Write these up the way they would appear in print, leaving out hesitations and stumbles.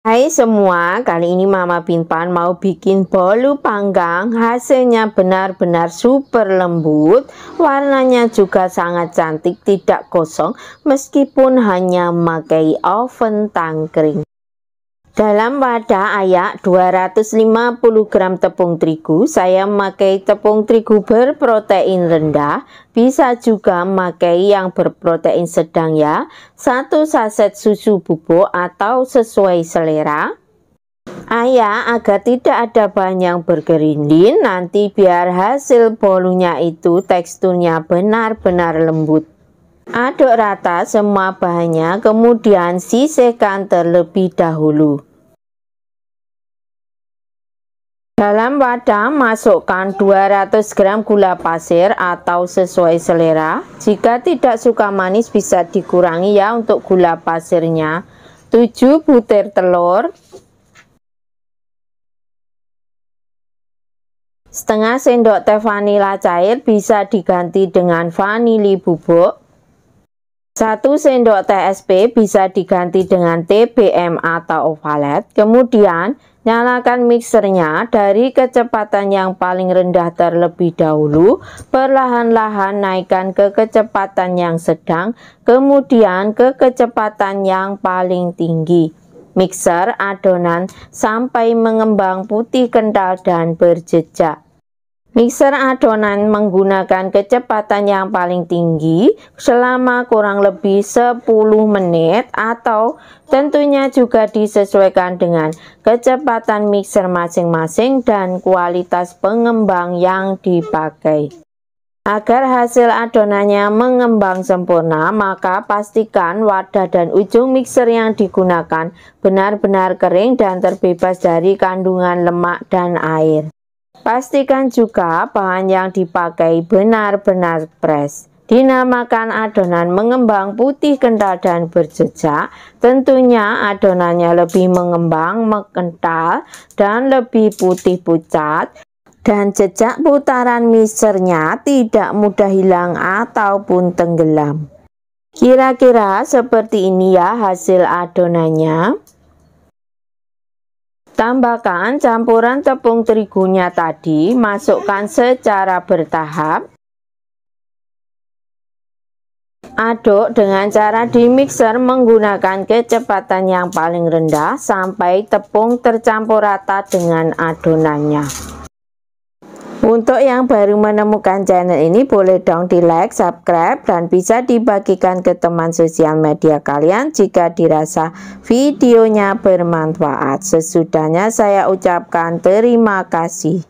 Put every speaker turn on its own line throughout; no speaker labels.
Hai semua, kali ini Mama Pinpan mau bikin bolu panggang. Hasilnya benar-benar super lembut, warnanya juga sangat cantik, tidak gosong meskipun hanya memakai oven tangkring. Dalam wadah ayak 250 gram tepung terigu, saya memakai tepung terigu berprotein rendah, bisa juga memakai yang berprotein sedang ya. 1 saset susu bubuk atau sesuai selera. Ayak agar tidak ada bahan yang bergerindin, nanti biar hasil bolunya itu teksturnya benar-benar lembut. Aduk rata semua bahannya, kemudian sisihkan terlebih dahulu. Dalam wadah masukkan 200 gram gula pasir atau sesuai selera. Jika tidak suka manis bisa dikurangi ya untuk gula pasirnya. 7 butir telur, setengah sendok teh vanila cair, bisa diganti dengan vanili bubuk. 1 sendok teh SP, bisa diganti dengan TBM atau ovalet. Kemudian nyalakan mixernya dari kecepatan yang paling rendah terlebih dahulu, perlahan-lahan naikkan ke kecepatan yang sedang, kemudian ke kecepatan yang paling tinggi. Mixer adonan sampai mengembang putih kental dan berjejak. Mixer adonan menggunakan kecepatan yang paling tinggi selama kurang lebih 10 menit, atau tentunya juga disesuaikan dengan kecepatan mixer masing-masing dan kualitas pengembang yang dipakai. Agar hasil adonannya mengembang sempurna, maka pastikan wadah dan ujung mixer yang digunakan benar-benar kering dan terbebas dari kandungan lemak dan air. Pastikan juga bahan yang dipakai benar-benar fresh. Dinamakan adonan mengembang putih kental dan berjejak. Tentunya adonannya lebih mengembang, mengental, dan lebih putih pucat. Dan jejak putaran mixernya tidak mudah hilang ataupun tenggelam. Kira-kira seperti ini ya hasil adonannya. Tambahkan campuran tepung terigunya tadi, masukkan secara bertahap. Aduk dengan cara di mixer menggunakan kecepatan yang paling rendah sampai tepung tercampur rata dengan adonannya. Untuk yang baru menemukan channel ini, boleh dong di like, subscribe, dan bisa dibagikan ke teman sosial media kalian jika dirasa videonya bermanfaat. Sesudahnya saya ucapkan terima kasih.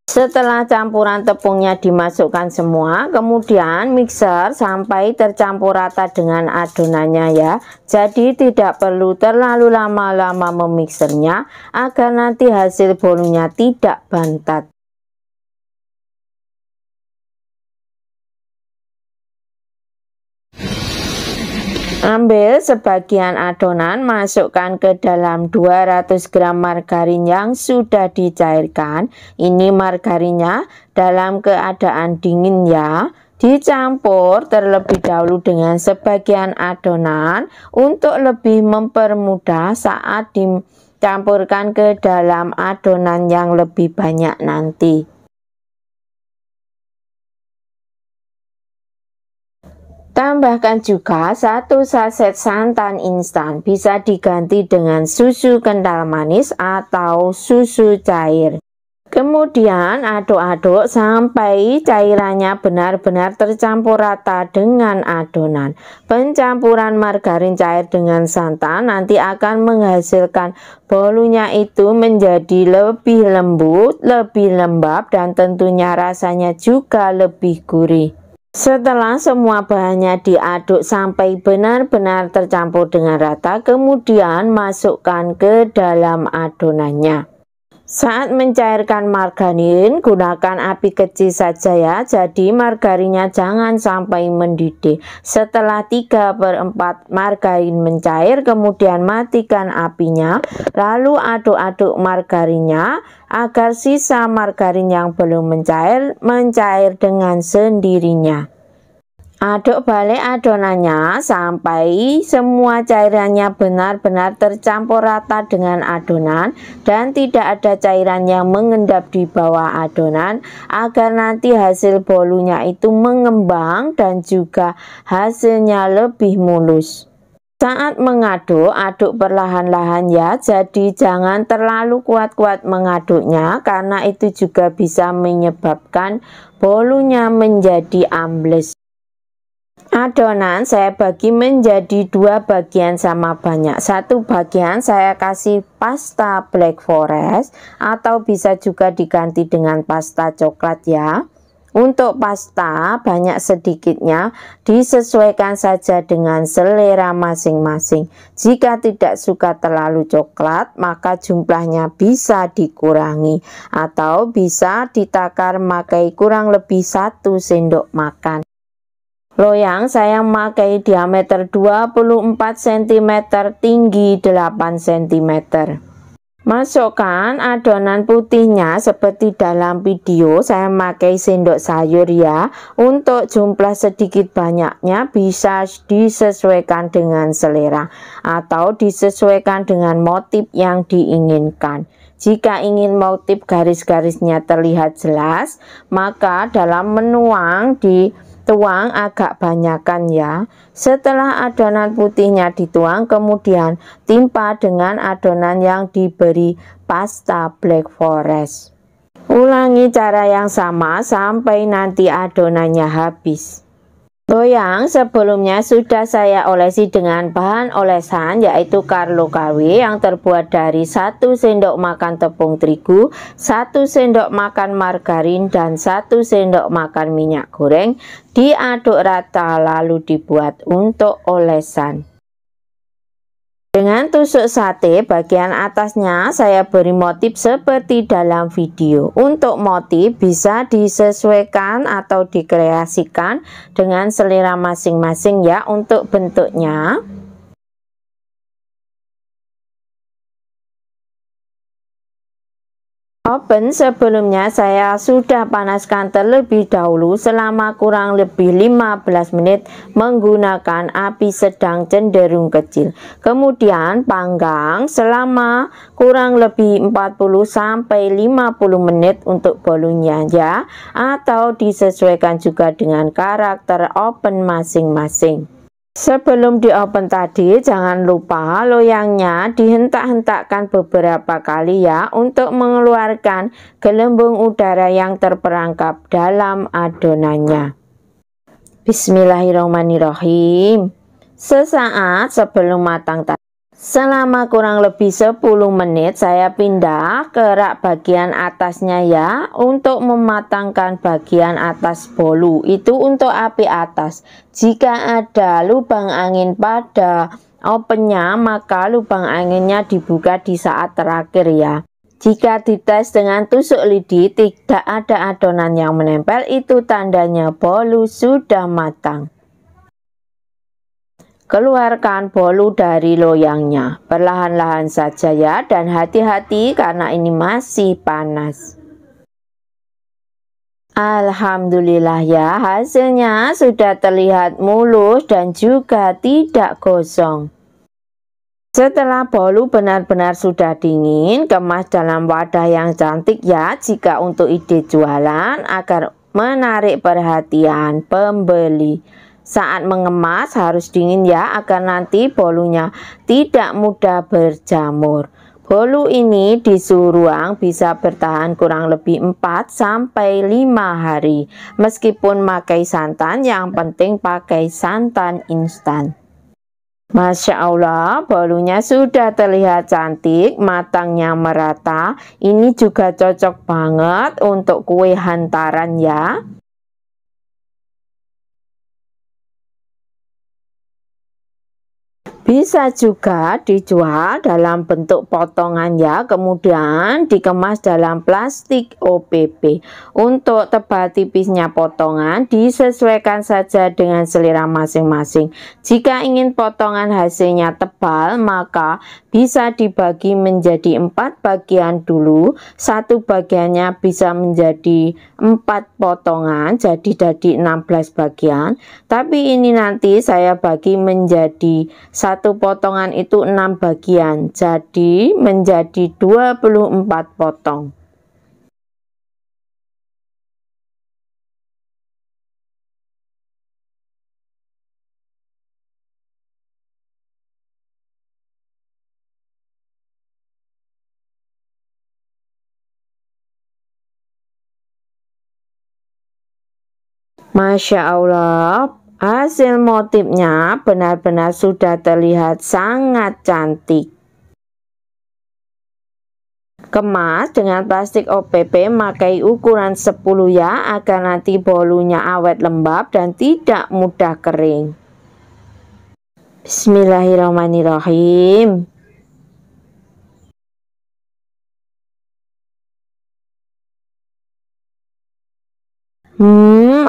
Setelah campuran tepungnya dimasukkan semua, kemudian mixer sampai tercampur rata dengan adonannya ya. Jadi tidak perlu terlalu lama-lama memixernya agar nanti hasil bolunya tidak bantat. Ambil sebagian adonan, masukkan ke dalam 200 gram margarin yang sudah dicairkan. Ini margarinnya dalam keadaan dingin ya. Dicampur terlebih dahulu dengan sebagian adonan untuk lebih mempermudah saat dicampurkan ke dalam adonan yang lebih banyak nanti. Tambahkan juga 1 saset santan instan, bisa diganti dengan susu kental manis atau susu cair. Kemudian aduk-aduk sampai cairannya benar-benar tercampur rata dengan adonan. Pencampuran margarin cair dengan santan nanti akan menghasilkan bolunya itu menjadi lebih lembut, lebih lembab, dan tentunya rasanya juga lebih gurih. Setelah semua bahannya diaduk sampai benar-benar tercampur dengan rata, kemudian masukkan ke dalam adonannya. Saat mencairkan margarin, gunakan api kecil saja ya, jadi margarinnya jangan sampai mendidih. Setelah 3/4 margarin mencair, kemudian matikan apinya, lalu aduk-aduk margarinnya agar sisa margarin yang belum mencair dengan sendirinya. Aduk balik adonannya sampai semua cairannya benar-benar tercampur rata dengan adonan dan tidak ada cairan yang mengendap di bawah adonan, agar nanti hasil bolunya itu mengembang dan juga hasilnya lebih mulus. Saat mengaduk, aduk perlahan-lahan ya, jadi jangan terlalu kuat-kuat mengaduknya karena itu juga bisa menyebabkan bolunya menjadi ambles. Adonan saya bagi menjadi dua bagian sama banyak. Satu bagian saya kasih pasta black forest atau bisa juga diganti dengan pasta coklat ya. Untuk pasta banyak sedikitnya disesuaikan saja dengan selera masing-masing. Jika tidak suka terlalu coklat, maka jumlahnya bisa dikurangi atau bisa ditakar memakai kurang lebih 1 sendok makan. Loyang saya memakai diameter 24 cm, tinggi 8 cm. Masukkan adonan putihnya seperti dalam video, saya memakai sendok sayur ya. Untuk jumlah sedikit banyaknya bisa disesuaikan dengan selera atau disesuaikan dengan motif yang diinginkan. Jika ingin motif garis-garisnya terlihat jelas, maka dalam menuang dituang agak banyakan ya. Setelah adonan putihnya dituang, kemudian timpa dengan adonan yang diberi pasta black forest. Ulangi cara yang sama sampai nanti adonannya habis. Loyang sebelumnya sudah saya olesi dengan bahan olesan yaitu Carlo KW yang terbuat dari 1 sendok makan tepung terigu, 1 sendok makan margarin, dan 1 sendok makan minyak goreng. Diaduk rata lalu dibuat untuk olesan. Dengan tusuk sate, bagian atasnya saya beri motif seperti dalam video. Untuk motif bisa disesuaikan atau dikreasikan dengan selera masing-masing ya. Untuk bentuknya, oven sebelumnya saya sudah panaskan terlebih dahulu selama kurang lebih 15 menit menggunakan api sedang cenderung kecil. Kemudian panggang selama kurang lebih 40-50 menit untuk bolunya ya, atau disesuaikan juga dengan karakter oven masing-masing. Sebelum di oven tadi, jangan lupa loyangnya dihentak-hentakkan beberapa kali ya untuk mengeluarkan gelembung udara yang terperangkap dalam adonannya. Bismillahirrahmanirrahim. Sesaat sebelum matang tadi, selama kurang lebih 10 menit saya pindah ke rak bagian atasnya ya, untuk mematangkan bagian atas bolu. Itu untuk api atas. Jika ada lubang angin pada ovennya, maka lubang anginnya dibuka di saat terakhir ya. Jika dites dengan tusuk lidi tidak ada adonan yang menempel, itu tandanya bolu sudah matang. Keluarkan bolu dari loyangnya perlahan-lahan saja ya, dan hati-hati karena ini masih panas. Alhamdulillah ya, hasilnya sudah terlihat mulus dan juga tidak gosong. Setelah bolu benar-benar sudah dingin, kemas dalam wadah yang cantik ya, jika untuk ide jualan agar menarik perhatian pembeli. Saat mengemas harus dingin ya, agar nanti bolunya tidak mudah berjamur. Bolu ini di suhu ruang bisa bertahan kurang lebih 4-5 hari. Meskipun pakai santan, yang penting pakai santan instan. Masya Allah, bolunya sudah terlihat cantik, matangnya merata. Ini juga cocok banget untuk kue hantaran ya. Bisa juga dijual dalam bentuk potongan ya, kemudian dikemas dalam plastik OPP. Untuk tebal tipisnya potongan disesuaikan saja dengan selera masing-masing. Jika ingin potongan hasilnya tebal, maka bisa dibagi menjadi 4 bagian dulu. Satu bagiannya bisa menjadi 4 potongan, jadi 16 bagian. Tapi ini nanti saya bagi menjadi satu potongan itu 6 bagian, jadi menjadi 24 potong. Masya Allah, hasil motifnya benar-benar sudah terlihat sangat cantik. Kemas dengan plastik OPP, pakai ukuran 10 ya, agar nanti bolunya awet lembab dan tidak mudah kering. Bismillahirrahmanirrahim.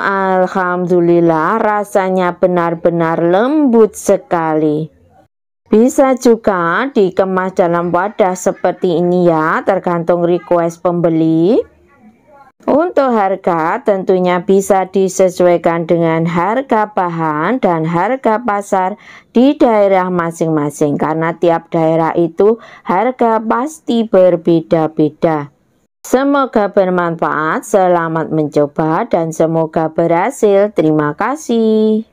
Alhamdulillah, rasanya benar-benar lembut sekali. Bisa juga dikemas dalam wadah seperti ini ya, tergantung request pembeli. Untuk harga tentunya bisa disesuaikan dengan harga bahan dan harga pasar di daerah masing-masing, karena tiap daerah itu harga pasti berbeda-beda. Semoga bermanfaat, selamat mencoba dan semoga berhasil. Terima kasih.